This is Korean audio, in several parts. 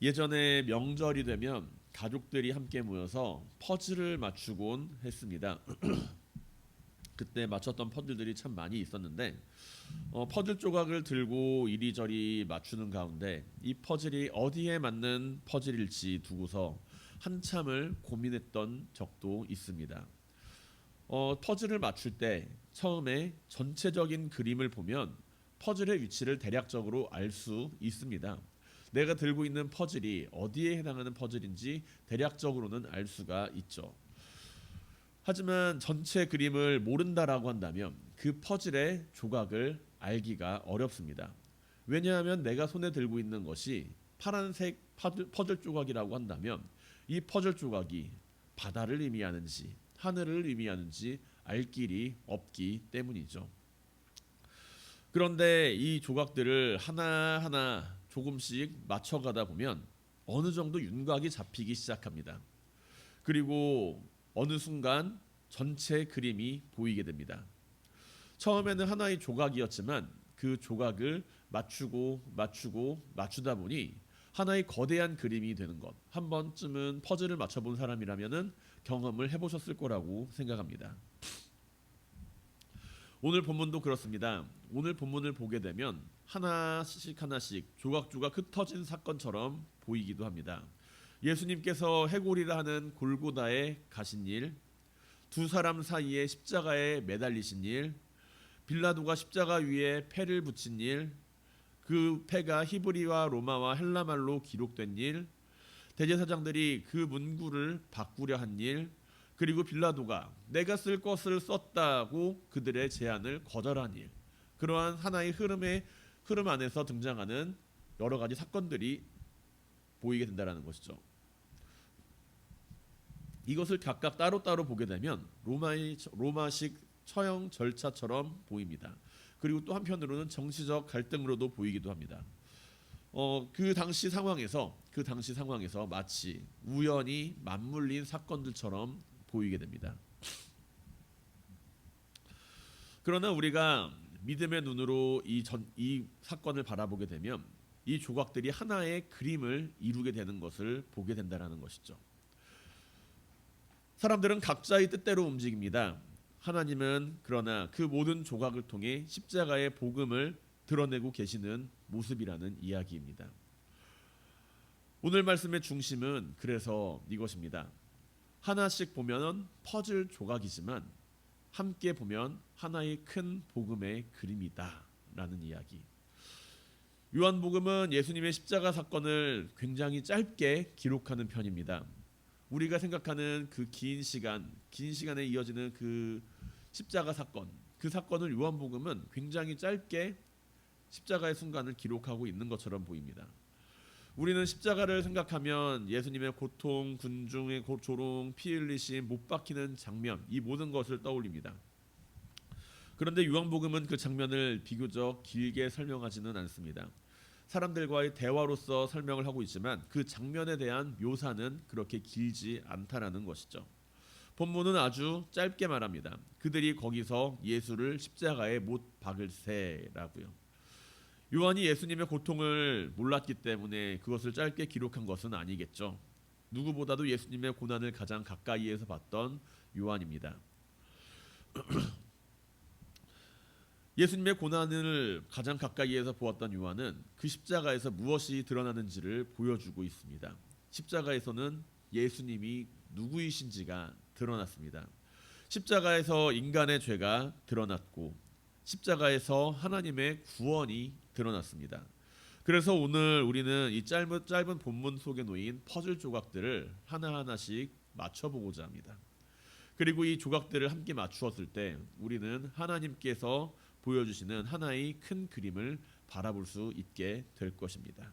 예전에 명절이 되면 가족들이 함께 모여서 퍼즐을 맞추곤 했습니다. 그때 맞췄던 퍼즐들이 참 많이 있었는데 퍼즐 조각을 들고 이리저리 맞추는 가운데 이 퍼즐이 어디에 맞는 퍼즐일지 두고서 한참을 고민했던 적도 있습니다. 퍼즐을 맞출 때 처음에 전체적인 그림을 보면 퍼즐의 위치를 대략적으로 알 수 있습니다. 내가 들고 있는 퍼즐이 어디에 해당하는 퍼즐인지 대략적으로는 알 수가 있죠. 하지만 전체 그림을 모른다라고 한다면 그 퍼즐의 조각을 알기가 어렵습니다. 왜냐하면 내가 손에 들고 있는 것이 파란색 퍼즐 조각이라고 한다면 이 퍼즐 조각이 바다를 의미하는지 하늘을 의미하는지 알 길이 없기 때문이죠. 그런데 이 조각들을 하나하나 조금씩 맞춰가다 보면 어느 정도 윤곽이 잡히기 시작합니다. 그리고 어느 순간 전체 그림이 보이게 됩니다. 처음에는 하나의 조각이었지만 그 조각을 맞추다 보니 하나의 거대한 그림이 되는 것. 한 번쯤은 퍼즐을 맞춰본 사람이라면은 경험을 해보셨을 거라고 생각합니다. 오늘 본문도 그렇습니다. 오늘 본문을 보게 되면 하나씩 조각조각 흩어진 사건처럼 보이기도 합니다. 예수님께서 해골이라 하는 골고다에 가신 일, 두 사람 사이에 십자가에 매달리신 일, 빌라도가 십자가 위에 패를 붙인 일, 그 패가 히브리와 로마와 헬라말로 기록된 일, 대제사장들이 그 문구를 바꾸려 한 일, 그리고 빌라도가 내가 쓸 것을 썼다고 그들의 제안을 거절한 일, 그러한 하나의 흐름 안에서 등장하는 여러 가지 사건들이 보이게 된다는 것이죠. 이것을 각각 따로따로 보게 되면 로마식 처형 절차처럼 보입니다. 그리고 또 한편으로는 정치적 갈등으로도 보이기도 합니다. 그 당시 상황에서 마치 우연히 맞물린 사건들처럼 보이게 됩니다. 그러나 우리가 믿음의 눈으로 이 사건을 바라보게 되면 이 조각들이 하나의 그림을 이루게 되는 것을 보게 된다는 것이죠. 사람들은 각자의 뜻대로 움직입니다. 하나님은 그러나 그 모든 조각을 통해 십자가의 복음을 드러내고 계시는 모습이라는 이야기입니다. 오늘 말씀의 중심은 그래서 이것입니다. 하나씩 보면 퍼즐 조각이지만 함께 보면 하나의 큰 복음의 그림이다라는 이야기. 요한복음은 예수님의 십자가 사건을 굉장히 짧게 기록하는 편입니다. 우리가 생각하는 그 긴 시간에 이어지는 그 십자가 사건, 그 사건을 요한복음은 굉장히 짧게 십자가의 순간을 기록하고 있는 것처럼 보입니다. 우리는 십자가를 생각하면 예수님의 고통, 군중의 조롱, 피 흘리심, 못 박히는 장면, 이 모든 것을 떠올립니다. 그런데 요한복음은 그 장면을 비교적 길게 설명하지는 않습니다. 사람들과의 대화로서 설명을 하고 있지만 그 장면에 대한 묘사는 그렇게 길지 않다라는 것이죠. 본문은 아주 짧게 말합니다. 그들이 거기서 예수를 십자가에 못 박을세라고요. 요한이 예수님의 고통을 몰랐기 때문에 그것을 짧게 기록한 것은 아니겠죠. 누구보다도 예수님의 고난을 가장 가까이에서 봤던 요한입니다. 예수님의 고난을 가장 가까이에서 보았던 요한은 그 십자가에서 무엇이 드러나는지를 보여주고 있습니다. 십자가에서는 예수님이 누구이신지가 드러났습니다. 십자가에서 인간의 죄가 드러났고 십자가에서 하나님의 구원이 드러났습니다. 그래서 오늘 우리는 이 짧은 본문 속에 놓인 퍼즐 조각들을 하나하나씩 맞춰보고자 합니다. 그리고 이 조각들을 함께 맞추었을 때 우리는 하나님께서 보여주시는 하나의 큰 그림을 바라볼 수 있게 될 것입니다.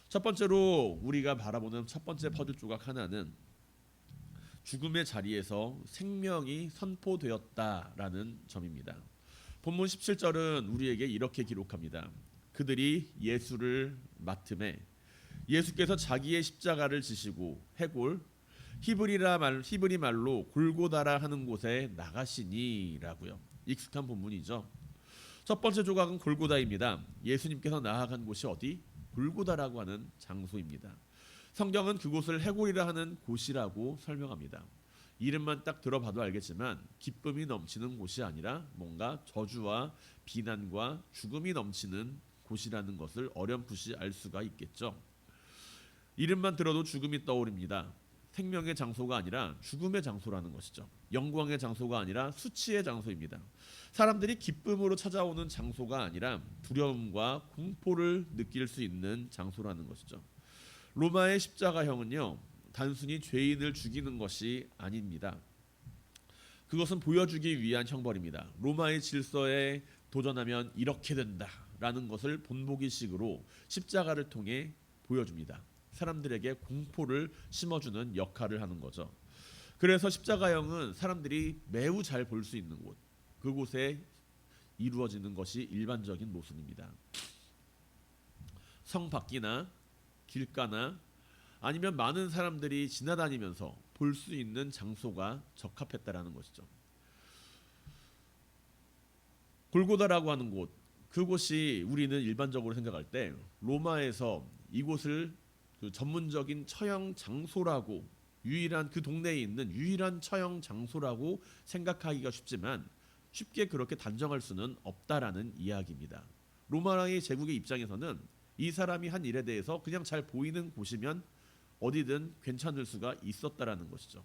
첫 번째로 우리가 바라보는 첫 번째 퍼즐 조각 하나는 죽음의 자리에서 생명이 선포되었다라는 점입니다. 본문 17절은 우리에게 이렇게 기록합니다. 그들이 예수를 맡음에 예수께서 자기의 십자가를 지시고 해골 히브리 말로 골고다라 하는 곳에 나가시니라고요. 익숙한 본문이죠. 첫 번째 조각은 골고다입니다. 예수님께서 나아간 곳이 어디? 골고다라고 하는 장소입니다. 성경은 그곳을 해골이라 하는 곳이라고 설명합니다. 이름만 딱 들어봐도 알겠지만 기쁨이 넘치는 곳이 아니라 뭔가 저주와 비난과 죽음이 넘치는 곳이라는 것을 어렴풋이 알 수가 있겠죠. 이름만 들어도 죽음이 떠오릅니다. 생명의 장소가 아니라 죽음의 장소라는 것이죠. 영광의 장소가 아니라 수치의 장소입니다. 사람들이 기쁨으로 찾아오는 장소가 아니라 두려움과 공포를 느낄 수 있는 장소라는 것이죠. 로마의 십자가형은요, 단순히 죄인을 죽이는 것이 아닙니다. 그것은 보여주기 위한 형벌입니다. 로마의 질서에 도전하면 이렇게 된다라는 것을 본보기식으로 십자가를 통해 보여줍니다. 사람들에게 공포를 심어주는 역할을 하는 거죠. 그래서 십자가형은 사람들이 매우 잘 볼 수 있는 곳, 그곳에 이루어지는 것이 일반적인 모습입니다. 성 밖이나 길가나 아니면 많은 사람들이 지나다니면서 볼 수 있는 장소가 적합했다라는 것이죠. 골고다라고 하는 곳, 그곳이 우리는 일반적으로 생각할 때 로마에서 이곳을 그 전문적인 처형 장소라고, 유일한 그 동네에 있는 유일한 처형 장소라고 생각하기가 쉽지만 쉽게 그렇게 단정할 수는 없다라는 이야기입니다. 로마의 제국의 입장에서는 이 사람이 한 일에 대해서 그냥 잘 보이는 곳이면 어디든 괜찮을 수가 있었다라는 것이죠.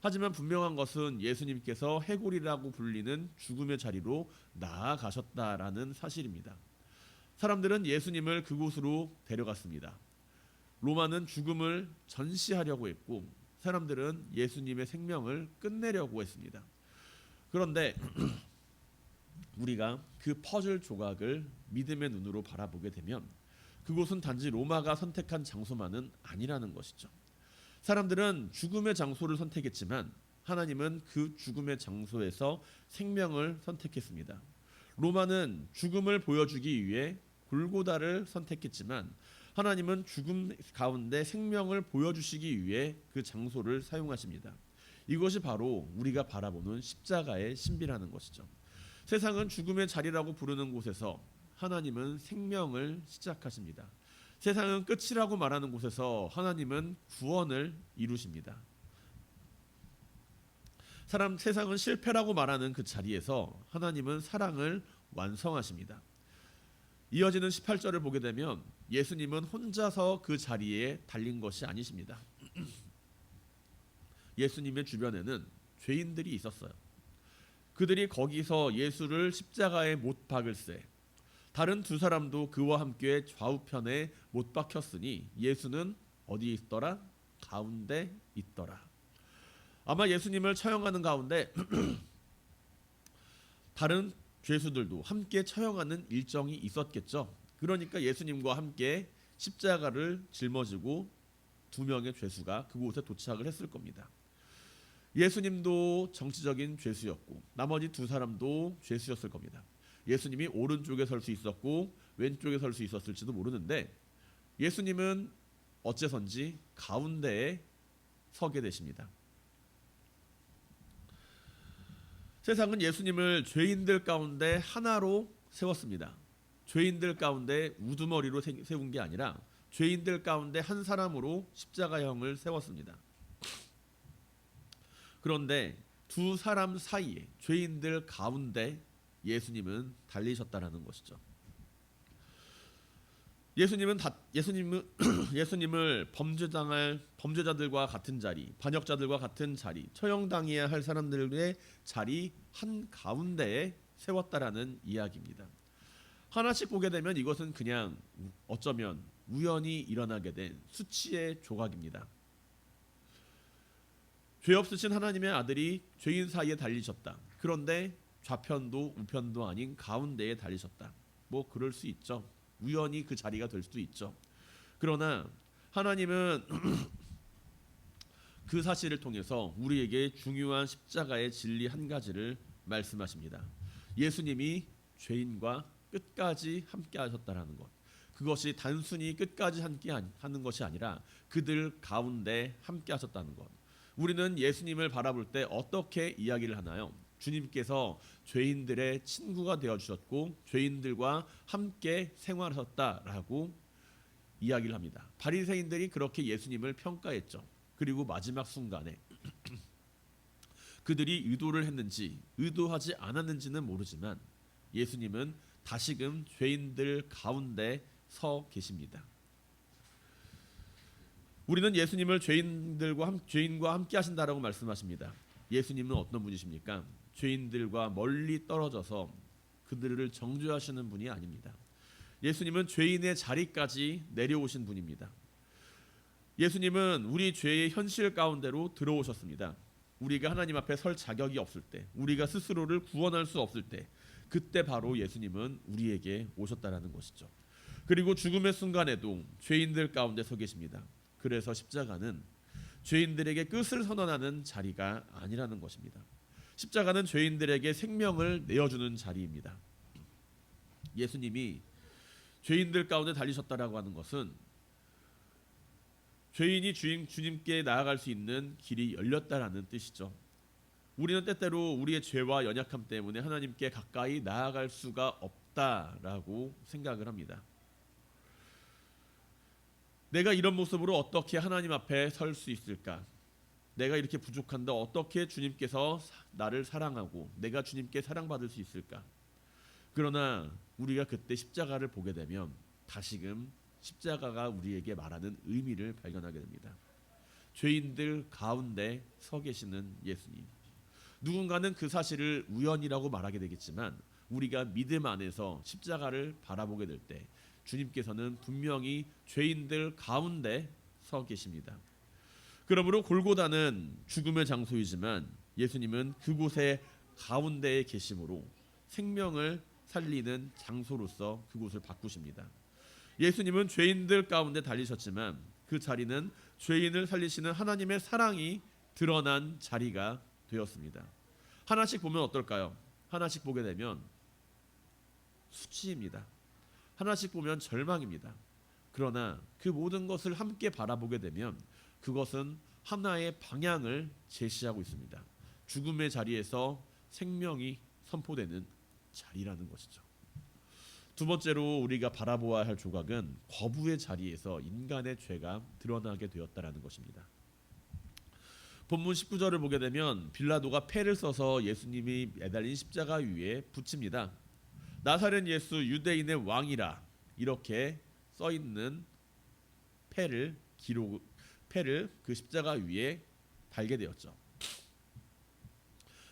하지만 분명한 것은 예수님께서 해골이라고 불리는 죽음의 자리로 나아가셨다라는 사실입니다. 사람들은 예수님을 그곳으로 데려갔습니다. 로마는 죽음을 전시하려고 했고 사람들은 예수님의 생명을 끝내려고 했습니다. 그런데 우리가 그 퍼즐 조각을 믿음의 눈으로 바라보게 되면 그곳은 단지 로마가 선택한 장소만은 아니라는 것이죠. 사람들은 죽음의 장소를 선택했지만 하나님은 그 죽음의 장소에서 생명을 선택했습니다. 로마는 죽음을 보여주기 위해 골고다를 선택했지만 하나님은 죽음 가운데 생명을 보여주시기 위해 그 장소를 사용하십니다. 이것이 바로 우리가 바라보는 십자가의 신비라는 것이죠. 세상은 죽음의 자리라고 부르는 곳에서 하나님은 생명을 시작하십니다. 세상은 끝이라고 말하는 곳에서 하나님은 구원을 이루십니다. 세상은 실패라고 말하는 그 자리에서 하나님은 사랑을 완성하십니다. 이어지는 18절을 보게 되면 예수님은 혼자서 그 자리에 달린 것이 아니십니다. 예수님의 주변에는 죄인들이 있었어요. 그들이 거기서 예수를 십자가에 못 박을세 다른 두 사람도 그와 함께 좌우편에 못 박혔으니 예수는 어디에 있더라? 가운데 있더라. 아마 예수님을 처형하는 가운데 다른 죄수들도 함께 처형하는 일정이 있었겠죠. 그러니까 예수님과 함께 십자가를 짊어지고 두 명의 죄수가 그곳에 도착을 했을 겁니다. 예수님도 정치적인 죄수였고 나머지 두 사람도 죄수였을 겁니다. 예수님이 오른쪽에 설 수 있었고 왼쪽에 설 수 있었을지도 모르는데 예수님은 어째선지 가운데에 서게 되십니다. 세상은 예수님을 죄인들 가운데 하나로 세웠습니다. 죄인들 가운데 우두머리로 세운 게 아니라 죄인들 가운데 한 사람으로 십자가형을 세웠습니다. 그런데 두 사람 사이에 죄인들 가운데 예수님은 달리셨다라는 것이죠. 예수님을 범죄자들과 같은 자리, 반역자들과 같은 자리, 처형당해야 할 사람들의 자리 한 가운데에 세웠다라는 이야기입니다. 하나씩 보게 되면 이것은 그냥 어쩌면 우연히 일어나게 된 수치의 조각입니다. 죄 없으신 하나님의 아들이 죄인 사이에 달리셨다. 그런데 좌편도 우편도 아닌 가운데에 달리셨다. 뭐 그럴 수 있죠. 우연히 그 자리가 될 수도 있죠. 그러나 하나님은 그 사실을 통해서 우리에게 중요한 십자가의 진리 한 가지를 말씀하십니다. 예수님이 죄인과 끝까지 함께 하셨다라는 것. 그것이 단순히 끝까지 함께 하는 것이 아니라 그들 가운데 함께 하셨다는 것. 우리는 예수님을 바라볼 때 어떻게 이야기를 하나요? 주님께서 죄인들의 친구가 되어주셨고 죄인들과 함께 생활하셨다라고 이야기를 합니다. 바리새인들이 그렇게 예수님을 평가했죠. 그리고 마지막 순간에 그들이 의도를 했는지 의도하지 않았는지는 모르지만 예수님은 다시금 죄인들 가운데 서 계십니다. 우리는 예수님을 죄인과 함께 하신다라고 말씀하십니다. 예수님은 어떤 분이십니까? 죄인들과 멀리 떨어져서 그들을 정죄하시는 분이 아닙니다. 예수님은 죄인의 자리까지 내려오신 분입니다. 예수님은 우리 죄의 현실 가운데로 들어오셨습니다. 우리가 하나님 앞에 설 자격이 없을 때, 우리가 스스로를 구원할 수 없을 때, 그때 바로 예수님은 우리에게 오셨다라는 것이죠. 그리고 죽음의 순간에도 죄인들 가운데 서 계십니다. 그래서 십자가는 죄인들에게 끝을 선언하는 자리가 아니라는 것입니다. 십자가는 죄인들에게 생명을 내어주는 자리입니다. 예수님이 죄인들 가운데 달리셨다라고 하는 것은 죄인이 주님께 나아갈 수 있는 길이 열렸다라는 뜻이죠. 우리는 때때로 우리의 죄와 연약함 때문에 하나님께 가까이 나아갈 수가 없다라고 생각을 합니다. 내가 이런 모습으로 어떻게 하나님 앞에 설 수 있을까? 내가 이렇게 부족한데 어떻게 주님께서 나를 사랑하고 내가 주님께 사랑받을 수 있을까? 그러나 우리가 그때 십자가를 보게 되면 다시금 십자가가 우리에게 말하는 의미를 발견하게 됩니다. 죄인들 가운데 서 계시는 예수님. 누군가는 그 사실을 우연이라고 말하게 되겠지만 우리가 믿음 안에서 십자가를 바라보게 될 때 주님께서는 분명히 죄인들 가운데 서 계십니다. 그러므로 골고다는 죽음의 장소이지만 예수님은 그곳의 가운데에 계심으로 생명을 살리는 장소로서 그곳을 바꾸십니다. 예수님은 죄인들 가운데 달리셨지만 그 자리는 죄인을 살리시는 하나님의 사랑이 드러난 자리가 되었습니다. 하나씩 보면 어떨까요? 하나씩 보게 되면 수치입니다. 하나씩 보면 절망입니다. 그러나 그 모든 것을 함께 바라보게 되면 그것은 하나의 방향을 제시하고 있습니다. 죽음의 자리에서 생명이 선포되는 자리라는 것이죠. 두 번째로 우리가 바라보아야 할 조각은 거부의 자리에서 인간의 죄가 드러나게 되었다라는 것입니다. 본문 19절을 보게 되면 빌라도가 패를 써서 예수님이 매달린 십자가 위에 붙입니다. 나사렛 예수 유대인의 왕이라 이렇게 써 있는 패를 그 십자가 위에 달게 되었죠.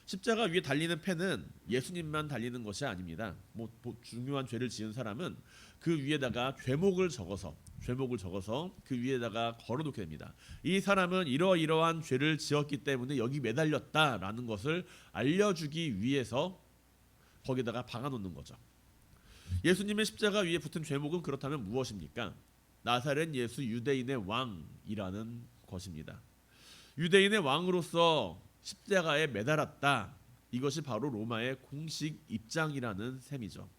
십자가 위에 달리는 패는 예수님만 달리는 것이 아닙니다. 중요한 죄를 지은 사람은 그 위에다가 죄목을 적어서 그 위에다가 걸어놓게 됩니다. 이 사람은 이러이러한 죄를 지었기 때문에 여기 매달렸다라는 것을 알려주기 위해서 거기다가 박아놓는 거죠. 예수님의 십자가 위에 붙은 죄목은 그렇다면 무엇입니까? 나사렛 예수 유대인의 왕이라는 것입니다. 유대인의 왕으로서 십자가에 매달았다. 이것이 바로 로마의 공식 입장이라는 셈이죠.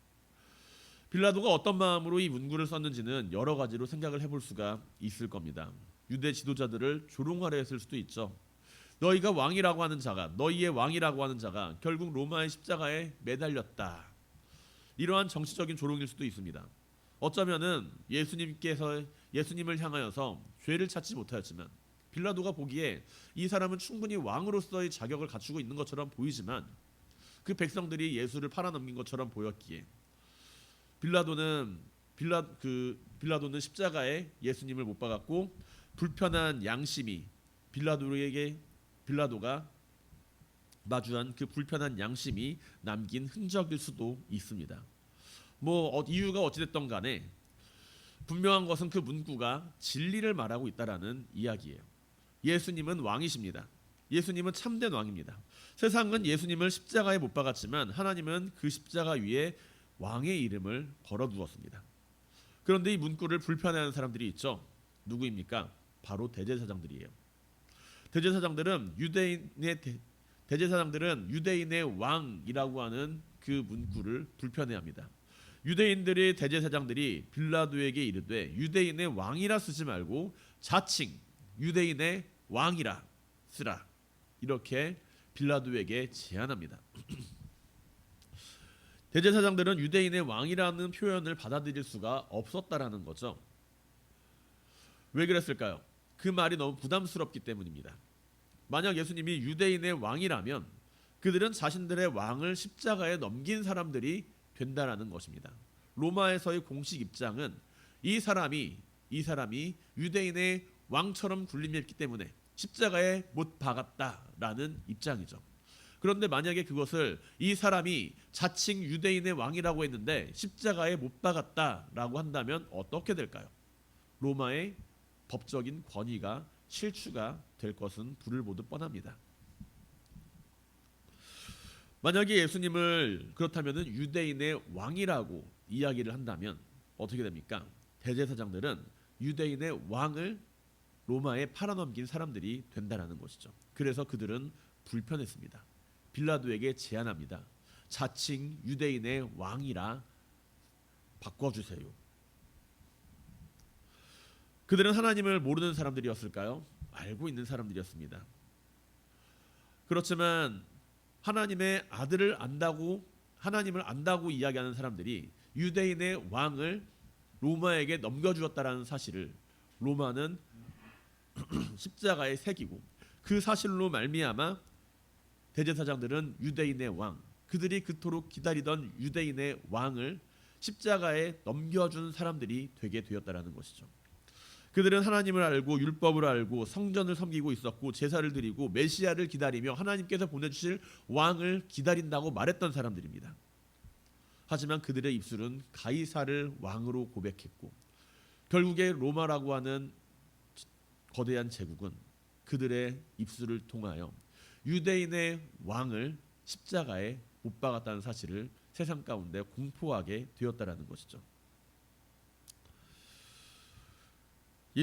빌라도가 어떤 마음으로 이 문구를 썼는지는 여러 가지로 생각을 해볼 수가 있을 겁니다. 유대 지도자들을 조롱하려 했을 수도 있죠. 너희의 왕이라고 하는 자가 결국 로마의 십자가에 매달렸다. 이러한 정치적인 조롱일 수도 있습니다. 어쩌면은 예수님을 향하여서 죄를 찾지 못하였지만 빌라도가 보기에 이 사람은 충분히 왕으로서의 자격을 갖추고 있는 것처럼 보이지만 그 백성들이 예수를 팔아넘긴 것처럼 보였기에 빌라도는 십자가에 예수님을 못 박았고 불편한 양심이 빌라도가 마주한 그 불편한 양심이 남긴 흔적일 수도 있습니다. 이유가 어찌됐든 간에 분명한 것은 그 문구가 진리를 말하고 있다라는 이야기예요. 예수님은 왕이십니다. 예수님은 참된 왕입니다. 세상은 예수님을 십자가에 못 박았지만 하나님은 그 십자가 위에 왕의 이름을 걸어두었습니다. 그런데 이 문구를 불편해하는 사람들이 있죠. 누구입니까? 바로 대제사장들이에요. 대제사장들은 유대인의 왕이라고 하는 그 문구를 불편해합니다. 유대인들의 대제사장들이 빌라도에게 이르되 유대인의 왕이라 쓰지 말고 자칭 유대인의 왕이라 쓰라. 이렇게 빌라도에게 제안합니다. 대제사장들은 유대인의 왕이라는 표현을 받아들일 수가 없었다라는 거죠. 왜 그랬을까요? 그 말이 너무 부담스럽기 때문입니다. 만약 예수님이 유대인의 왕이라면 그들은 자신들의 왕을 십자가에 넘긴 사람들이 된다라는 것입니다. 로마에서의 공식 입장은 이 사람이 유대인의 왕처럼 군림했기 때문에 십자가에 못 박았다라는 입장이죠. 그런데 만약에 그것을 이 사람이 자칭 유대인의 왕이라고 했는데 십자가에 못 박았다라고 한다면 어떻게 될까요? 로마의 법적인 권위가 실추가 될 것은 불을 보듯 뻔합니다. 만약에 예수님을 그렇다면 유대인의 왕이라고 이야기를 한다면 어떻게 됩니까? 대제사장들은 유대인의 왕을 로마에 팔아넘긴 사람들이 된다는 것이죠. 그래서 그들은 불편했습니다. 빌라도에게 제안합니다. 자칭 유대인의 왕이라 바꿔주세요. 그들은 하나님을 모르는 사람들이었을까요? 알고 있는 사람들이었습니다. 그렇지만 하나님의 아들을 안다고, 하나님을 안다고 이야기하는 사람들이 유대인의 왕을 로마에게 넘겨주었다라는 사실을 로마는 십자가에 새기고, 그 사실로 말미암아 대제사장들은 유대인의 왕, 그들이 그토록 기다리던 유대인의 왕을 십자가에 넘겨준 사람들이 되게 되었다라는 것이죠. 그들은 하나님을 알고 율법을 알고 성전을 섬기고 있었고 제사를 드리고 메시아를 기다리며 하나님께서 보내주실 왕을 기다린다고 말했던 사람들입니다. 하지만 그들의 입술은 가이사를 왕으로 고백했고, 결국에 로마라고 하는 거대한 제국은 그들의 입술을 통하여 유대인의 왕을 십자가에 못 박았다는 사실을 세상 가운데 공포하게 되었다라는 것이죠.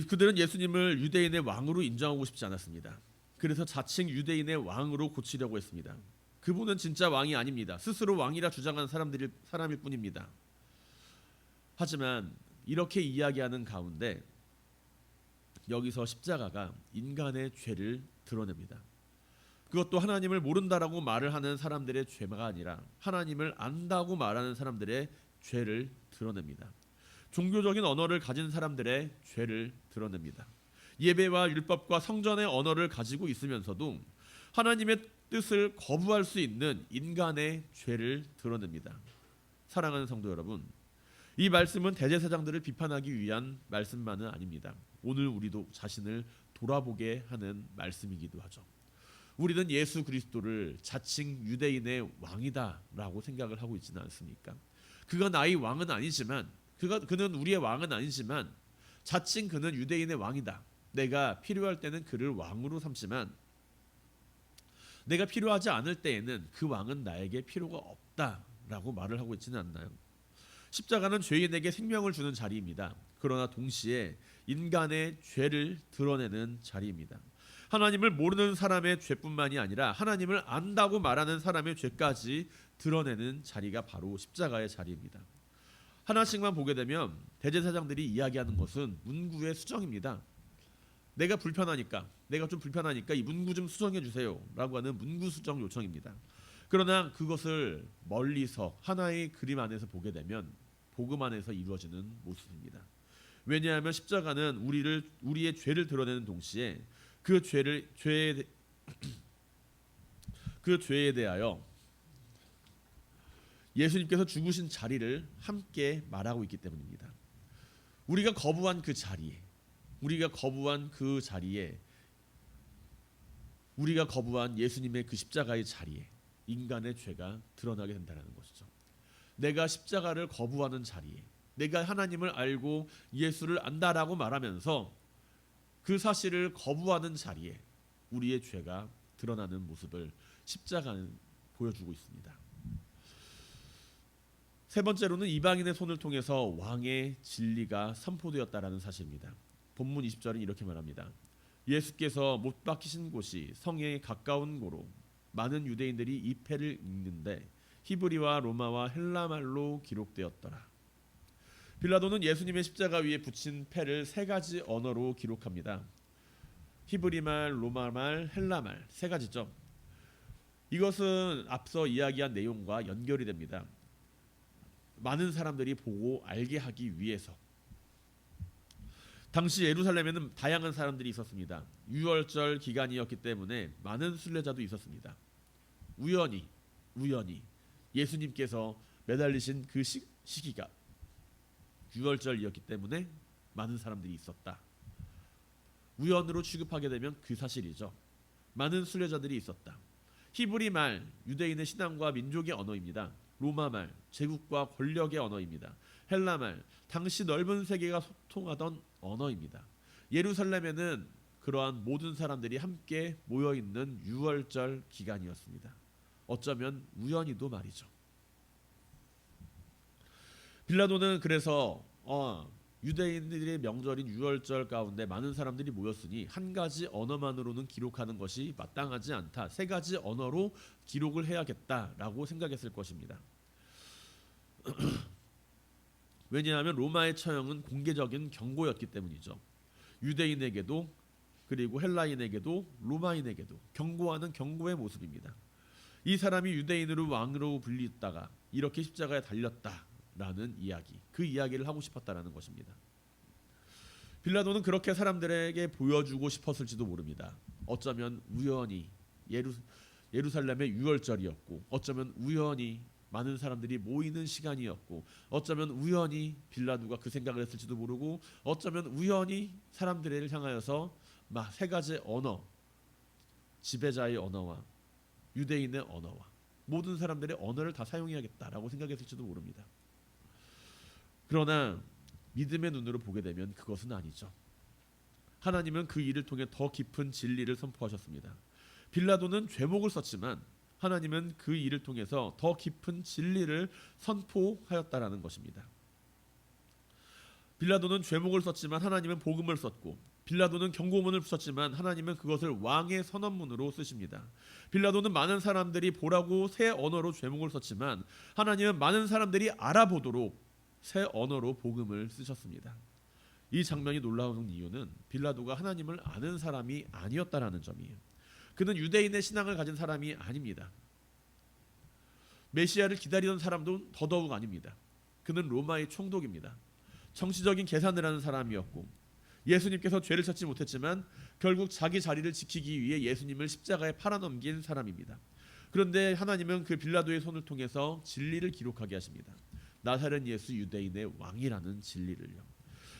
그들은 예수님을 유대인의 왕으로 인정하고 싶지 않았습니다. 그래서 자칭 유대인의 왕으로 고치려고 했습니다. 그분은 진짜 왕이 아닙니다. 스스로 왕이라 주장하는 사람일 뿐입니다. 하지만 이렇게 이야기하는 가운데 여기서 십자가가 인간의 죄를 드러냅니다. 그것도 하나님을 모른다라고 말을 하는 사람들의 죄가 아니라 하나님을 안다고 말하는 사람들의 죄를 드러냅니다. 종교적인 언어를 가진 사람들의 죄를 드러냅니다. 예배와 율법과 성전의 언어를 가지고 있으면서도 하나님의 뜻을 거부할 수 있는 인간의 죄를 드러냅니다. 사랑하는 성도 여러분, 이 말씀은 대제사장들을 비판하기 위한 말씀만은 아닙니다. 오늘 우리도 자신을 돌아보게 하는 말씀이기도 하죠. 우리는 예수 그리스도를 자칭 유대인의 왕이다라고 생각을 하고 있지는 않습니까? 그가 나의 왕은 아니지만, 그는 우리의 왕은 아니지만 자칭 그는 유대인의 왕이다. 내가 필요할 때는 그를 왕으로 삼지만 내가 필요하지 않을 때에는 그 왕은 나에게 필요가 없다라고 말을 하고 있지는 않나요? 십자가는 죄인에게 생명을 주는 자리입니다. 그러나 동시에 인간의 죄를 드러내는 자리입니다. 하나님을 모르는 사람의 죄뿐만이 아니라 하나님을 안다고 말하는 사람의 죄까지 드러내는 자리가 바로 십자가의 자리입니다. 하나씩만 보게 되면 대제사장들이 이야기하는 것은 문구의 수정입니다. 내가 좀 불편하니까 이 문구 좀 수정해 주세요 라고 하는 문구 수정 요청입니다. 그러나 그것을 멀리서 하나의 그림 안에서 보게 되면 복음 안에서 이루어지는 모습입니다. 왜냐하면 십자가는 우리의 죄를 드러내는 동시에 그 죄에 대하여 예수님께서 죽으신 자리를 함께 말하고 있기 때문입니다. 우리가 거부한 그 자리에 우리가 거부한 예수님의 그 십자가의 자리에 인간의 죄가 드러나게 된다는 것이죠. 내가 십자가를 거부하는 자리에, 내가 하나님을 알고 예수를 안다라고 말하면서 그 사실을 거부하는 자리에 우리의 죄가 드러나는 모습을 십자가는 보여주고 있습니다. 세 번째로는 이방인의 손을 통해서 왕의 진리가 선포되었다라는 사실입니다. 본문 20절은 이렇게 말합니다. 예수께서 못 박히신 곳이 성에 가까운 고로 많은 유대인들이 이 패를 읽는데 히브리와 로마와 헬라말로 기록되었더라. 빌라도는 예수님의 십자가 위에 붙인 패를 세 가지 언어로 기록합니다. 히브리말, 로마말, 헬라말 세 가지죠. 이것은 앞서 이야기한 내용과 연결이 됩니다. 많은 사람들이 보고 알게 하기 위해서. 당시 예루살렘에는 다양한 사람들이 있었습니다. 유월절 기간이었기 때문에 많은 순례자도 있었습니다. 우연히 예수님께서 매달리신 그 시기가 유월절이었기 때문에 많은 사람들이 있었다. 우연으로 취급하게 되면 그 사실이죠. 많은 순례자들이 있었다. 히브리 말, 유대인의 신앙과 민족의 언어입니다. 로마 말, 제국과 권력의 언어입니다. 헬라 말, 당시 넓은 세계가 소통하던 언어입니다. 예루살렘에는 그러한 모든 사람들이 함께 모여있는 유월절 기간이었습니다. 어쩌면 우연히도 말이죠. 빌라도는 그래서 유대인들의 명절인 유월절 가운데 많은 사람들이 모였으니 한 가지 언어만으로는 기록하는 것이 마땅하지 않다. 세 가지 언어로 기록을 해야겠다라고 생각했을 것입니다. 왜냐하면 로마의 처형은 공개적인 경고였기 때문이죠. 유대인에게도 그리고 헬라인에게도 로마인에게도 경고하는 경고의 모습입니다. 이 사람이 유대인으로 왕으로 불리다가 이렇게 십자가에 달렸다라는 이야기, 그 이야기를 하고 싶었다라는 것입니다. 빌라도는 그렇게 사람들에게 보여주고 싶었을지도 모릅니다. 어쩌면 우연히 예루살렘의 유월절이었고, 어쩌면 우연히 많은 사람들이 모이는 시간이었고, 어쩌면 우연히 빌라도가 그 생각을 했을지도 모르고, 어쩌면 우연히 사람들을 향하여서 세 가지 언어, 지배자의 언어와 유대인의 언어와 모든 사람들의 언어를 다 사용해야겠다라고 생각했을지도 모릅니다. 그러나 믿음의 눈으로 보게 되면 그것은 아니죠. 하나님은 그 일을 통해 더 깊은 진리를 선포하셨습니다. 빌라도는 죄목을 썼지만 하나님은 그 일을 통해서 더 깊은 진리를 선포하였다라는 것입니다. 빌라도는 죄목을 썼지만 하나님은 복음을 썼고, 빌라도는 경고문을 썼지만 하나님은 그것을 왕의 선언문으로 쓰십니다. 빌라도는 많은 사람들이 보라고 새 언어로 죄목을 썼지만 하나님은 많은 사람들이 알아보도록 새 언어로 복음을 쓰셨습니다. 이 장면이 놀라운 이유는 빌라도가 하나님을 아는 사람이 아니었다라는 점이에요. 그는 유대인의 신앙을 가진 사람이 아닙니다. 메시아를 기다리던 사람도 더더욱 아닙니다. 그는 로마의 총독입니다. 정치적인 계산을 하는 사람이었고, 예수님께서 죄를 찾지 못했지만 결국 자기 자리를 지키기 위해 예수님을 십자가에 팔아넘긴 사람입니다. 그런데 하나님은 그 빌라도의 손을 통해서 진리를 기록하게 하십니다. 나사렛 예수 유대인의 왕이라는 진리를요.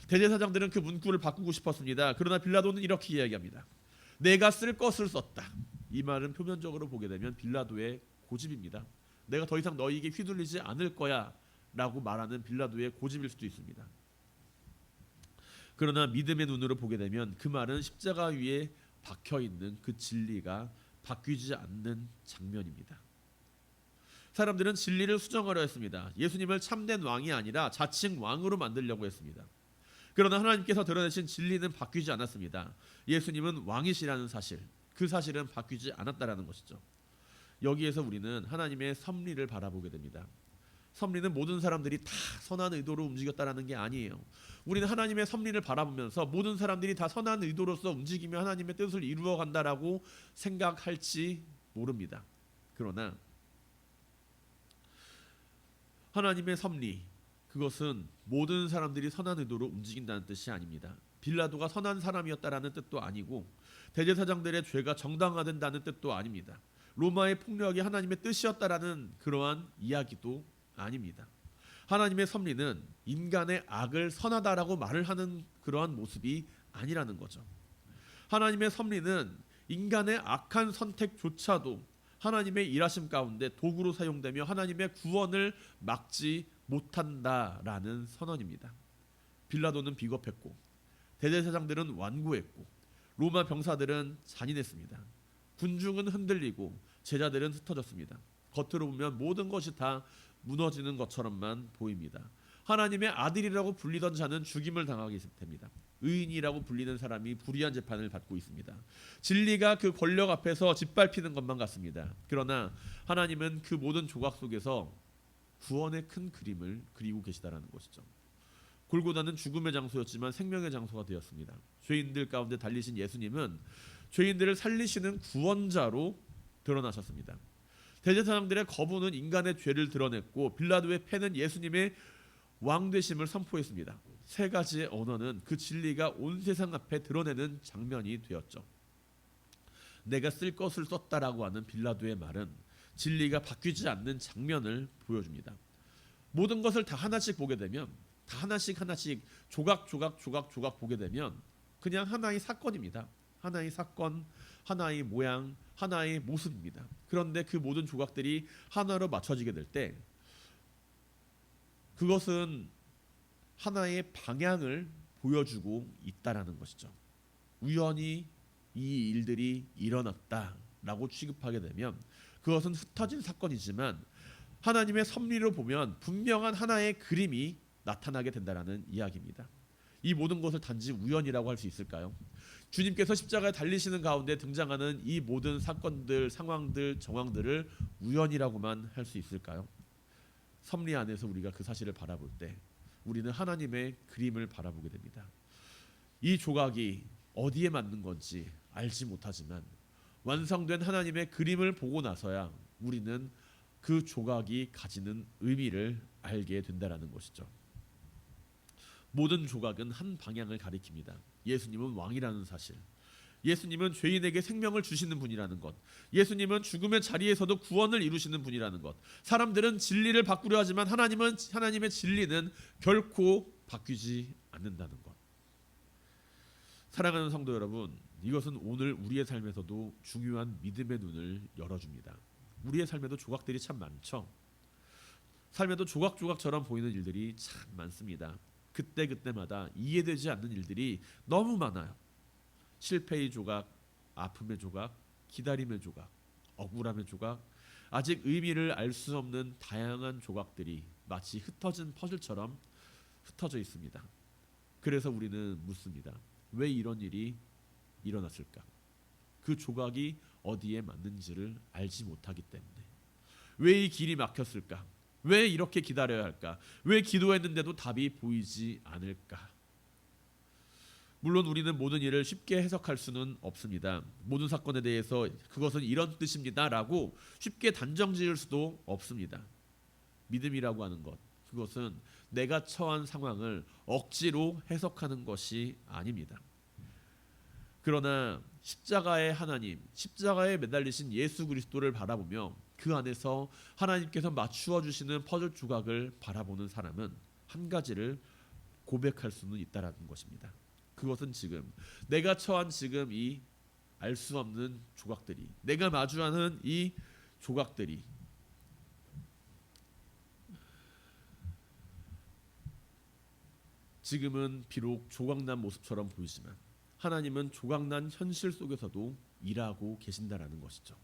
대제사장들은 그 문구를 바꾸고 싶었습니다. 그러나 빌라도는 이렇게 이야기합니다. 내가 쓸 것을 썼다. 이 말은 표면적으로 보게 되면 빌라도의 고집입니다. 내가 더 이상 너희에게 휘둘리지 않을 거야 라고 말하는 빌라도의 고집일 수도 있습니다. 그러나 믿음의 눈으로 보게 되면 그 말은 십자가 위에 박혀있는 그 진리가 바뀌지 않는 장면입니다. 사람들은 진리를 수정하려 했습니다. 예수님을 참된 왕이 아니라 자칭 왕으로 만들려고 했습니다. 그러나 하나님께서 드러내신 진리는 바뀌지 않았습니다. 예수님은 왕이시라는 사실, 그 사실은 바뀌지 않았다라는 것이죠. 여기에서 우리는 하나님의 섭리를 바라보게 됩니다. 섭리는 모든 사람들이 다 선한 의도로 움직였다라는 게 아니에요. 우리는 하나님의 섭리를 바라보면서 모든 사람들이 다 선한 의도로서 움직이며 하나님의 뜻을 이루어 간다라고 생각할지 모릅니다. 그러나 하나님의 섭리, 그것은 모든 사람들이 선한 의도로 움직인다는 뜻이 아닙니다. 빌라도가 선한 사람이었다라는 뜻도 아니고, 대제사장들의 죄가 정당화된다는 뜻도 아닙니다. 로마의 폭력이 하나님의 뜻이었다라는 그러한 이야기도 아닙니다. 하나님의 섭리는 인간의 악을 선하다라고 말을 하는 그러한 모습이 아니라는 거죠. 하나님의 섭리는 인간의 악한 선택조차도 하나님의 일하심 가운데 도구로 사용되며 하나님의 구원을 막지 못한다라는 선언입니다. 빌라도는 비겁했고, 대제사장들은 완고했고, 로마 병사들은 잔인했습니다. 군중은 흔들리고 제자들은 흩어졌습니다. 겉으로 보면 모든 것이 다 무너지는 것처럼만 보입니다. 하나님의 아들이라고 불리던 자는 죽임을 당하게 됩니다. 의인이라고 불리는 사람이 불의한 재판을 받고 있습니다. 진리가 그 권력 앞에서 짓밟히는 것만 같습니다. 그러나 하나님은 그 모든 조각 속에서 구원의 큰 그림을 그리고 계시다라는 것이죠. 골고다는 죽음의 장소였지만 생명의 장소가 되었습니다. 죄인들 가운데 달리신 예수님은 죄인들을 살리시는 구원자로 드러나셨습니다. 대제사장들의 거부는 인간의 죄를 드러냈고, 빌라도의 패는 예수님의 왕 되심을 선포했습니다. 세 가지의 언어는 그 진리가 온 세상 앞에 드러내는 장면이 되었죠. 내가 쓸 것을 썼다라고 하는 빌라도의 말은 진리가 바뀌지 않는 장면을 보여줍니다. 모든 것을 다 하나씩 보게 되면, 다 하나씩 조각 보게 되면 그냥 하나의 사건입니다. 하나의 사건, 하나의 모양, 하나의 모습입니다. 그런데 그 모든 조각들이 하나로 맞춰지게 될 때 그것은 하나의 방향을 보여주고 있다라는 것이죠. 우연히 이 일들이 일어났다라고 취급하게 되면 그것은 흩어진 사건이지만 하나님의 섭리로 보면 분명한 하나의 그림이 나타나게 된다라는 이야기입니다. 이 모든 것을 단지 우연이라고 할 수 있을까요? 주님께서 십자가에 달리시는 가운데 등장하는 이 모든 사건들, 상황들, 정황들을 우연이라고만 할 수 있을까요? 섭리 안에서 우리가 그 사실을 바라볼 때 우리는 하나님의 그림을 바라보게 됩니다. 이 조각이 어디에 맞는 건지 알지 못하지만 완성된 하나님의 그림을 보고 나서야 우리는 그 조각이 가지는 의미를 알게 된다라는 것이죠. 모든 조각은 한 방향을 가리킵니다. 예수님은 왕이라는 사실, 예수님은 죄인에게 생명을 주시는 분이라는 것, 예수님은 죽음의 자리에서도 구원을 이루시는 분이라는 것, 사람들은 진리를 바꾸려 하지만 하나님의 진리는 결코 바뀌지 않는다는 것. 사랑하는 성도 여러분, 이것은 오늘 우리의 삶에서도 중요한 믿음의 눈을 열어줍니다. 우리의 삶에도 조각들이 참 많죠. 삶에도 조각조각처럼 보이는 일들이 참 많습니다. 그때마다 이해되지 않는 일들이 너무 많아요. 실패의 조각, 아픔의 조각, 기다림의 조각, 억울함의 조각, 아직 의미를 알 수 없는 다양한 조각들이 마치 흩어진 퍼즐처럼 흩어져 있습니다. 그래서 우리는 묻습니다. 왜 이런 일이 일어났을까? 그 조각이 어디에 맞는지를 알지 못하기 때문에. 왜 이 길이 막혔을까? 왜 이렇게 기다려야 할까? 왜 기도했는데도 답이 보이지 않을까? 물론 우리는 모든 일을 쉽게 해석할 수는 없습니다. 모든 사건에 대해서 그것은 이런 뜻입니다라고 쉽게 단정 지을 수도 없습니다. 믿음이라고 하는 것, 그것은 내가 처한 상황을 억지로 해석하는 것이 아닙니다. 그러나 십자가의 하나님, 십자가에 매달리신 예수 그리스도를 바라보며 그 안에서 하나님께서 맞추어 주시는 퍼즐 조각을 바라보는 사람은 한 가지를 고백할 수는 있다라는 것입니다. 그것은 지금 내가 처한 지금 이 알 수 없는 조각들이, 내가 마주하는 이 조각들이 지금은 비록 조각난 모습처럼 보이지만 하나님은 조각난 현실 속에서도 일하고 계신다라는 것이죠.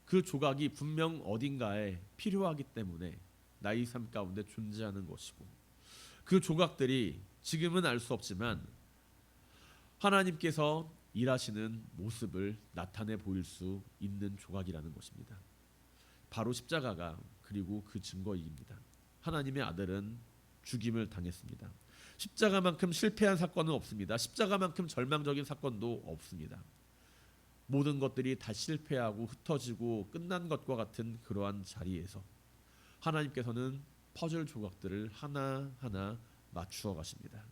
그 조각이 분명 어딘가에 필요하기 때문에 나의 삶 가운데 존재하는 것이고, 그 조각들이 지금은 알 수 없지만 하나님께서 일하시는 모습을 나타내 보일 수 있는 조각이라는 것입니다. 바로 십자가가 그리고 그 증거입니다. 하나님의 아들은 죽임을 당했습니다. 십자가만큼 실패한 사건은 없습니다. 십자가만큼 절망적인 사건도 없습니다. 모든 것들이 다 실패하고 흩어지고 끝난 것과 같은 그러한 자리에서 하나님께서는 퍼즐 조각들을 하나하나 맞추어 가십니다.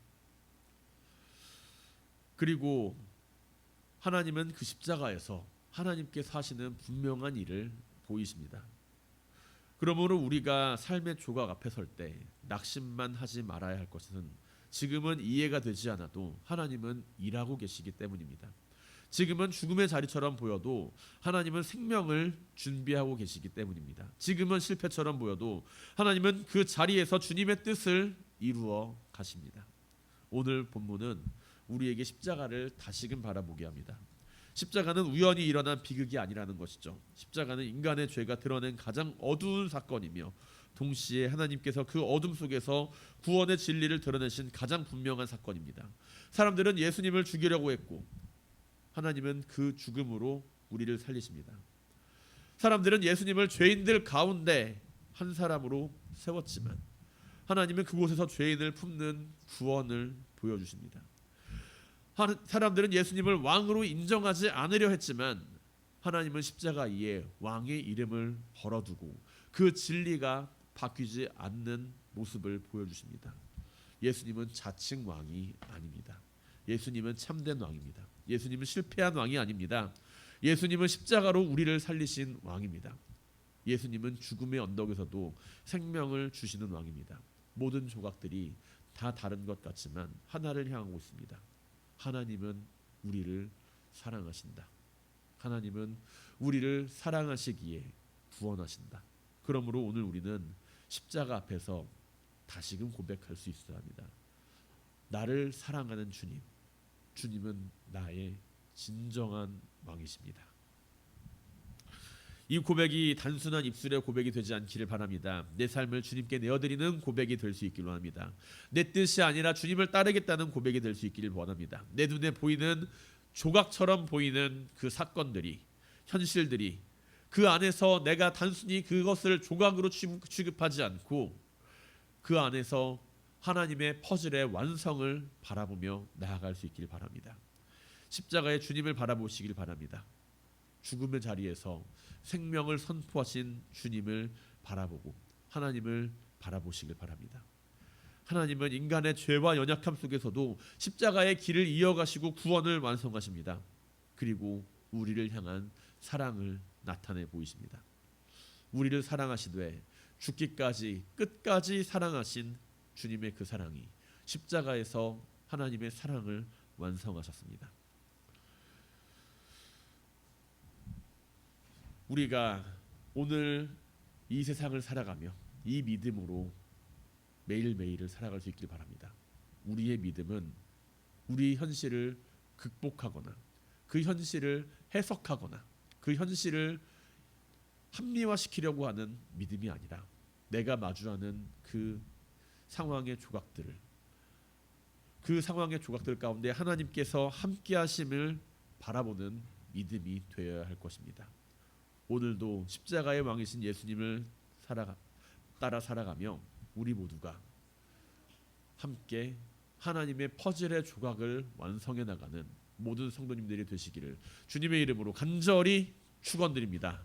그리고 하나님은 그 십자가에서 하나님께서 하시는 분명한 일을 보이십니다. 그러므로 우리가 삶의 조각 앞에 설 때 낙심만 하지 말아야 할 것은 지금은 이해가 되지 않아도 하나님은 일하고 계시기 때문입니다. 지금은 죽음의 자리처럼 보여도 하나님은 생명을 준비하고 계시기 때문입니다. 지금은 실패처럼 보여도 하나님은 그 자리에서 주님의 뜻을 이루어 가십니다. 오늘 본문은 우리에게 십자가를 다시금 바라보게 합니다. 십자가는 우연히 일어난 비극이 아니라는 것이죠. 십자가는 인간의 죄가 드러낸 가장 어두운 사건이며 동시에 하나님께서 그 어둠 속에서 구원의 진리를 드러내신 가장 분명한 사건입니다. 사람들은 예수님을 죽이려고 했고 하나님은 그 죽음으로 우리를 살리십니다. 사람들은 예수님을 죄인들 가운데 한 사람으로 세웠지만 하나님은 그곳에서 죄인을 품는 구원을 보여주십니다. 사람들은 예수님을 왕으로 인정하지 않으려 했지만 하나님은 십자가 위에 왕의 이름을 걸어두고 그 진리가 바뀌지 않는 모습을 보여주십니다. 예수님은 자칭 왕이 아닙니다. 예수님은 참된 왕입니다. 예수님은 실패한 왕이 아닙니다. 예수님은 십자가로 우리를 살리신 왕입니다. 예수님은 죽음의 언덕에서도 생명을 주시는 왕입니다. 모든 조각들이 다 다른 것 같지만 하나를 향하고 있습니다. 하나님은 우리를 사랑하신다. 하나님은 우리를 사랑하시기에 구원하신다. 그러므로 오늘 우리는 십자가 앞에서 다시금 고백할 수 있어야 합니다. 나를 사랑하는 주님, 주님은 나의 진정한 왕이십니다. 이 고백이 단순한 입술의 고백이 되지 않기를 바랍니다. 내 삶을 주님께 내어드리는 고백이 될 수 있기를 원합니다. 내 뜻이 아니라 주님을 따르겠다는 고백이 될 수 있기를 원합니다. 내 눈에 보이는 조각처럼 보이는 그 사건들이, 현실들이 그 안에서 내가 단순히 그것을 조각으로 취급하지 않고 그 안에서 하나님의 퍼즐의 완성을 바라보며 나아갈 수 있기를 바랍니다. 십자가의 주님을 바라보시길 바랍니다. 죽음의 자리에서 생명을 선포하신 주님을 바라보고 하나님을 바라보시길 바랍니다. 하나님은 인간의 죄와 연약함 속에서도 십자가의 길을 이어가시고 구원을 완성하십니다. 그리고 우리를 향한 사랑을 나타내 보이십니다. 우리를 사랑하시되 죽기까지 끝까지 사랑하신 주님의 그 사랑이 십자가에서 하나님의 사랑을 완성하셨습니다. 우리가 오늘 이 세상을 살아가며 이 믿음으로 매일매일을 살아갈 수 있길 바랍니다. 우리의 믿음은 우리 현실을 극복하거나 그 현실을 해석하거나 그 현실을 합리화시키려고 하는 믿음이 아니라 내가 마주하는 그 상황의 조각들 가운데 하나님께서 함께 하심을 바라보는 믿음이 되어야 할 것입니다. 오늘도 십자가의 왕이신 예수님을 따라 살아가며 우리 모두가 함께 하나님의 퍼즐의 조각을 완성해 나가는 모든 성도님들이 되시기를 주님의 이름으로 간절히 축원드립니다.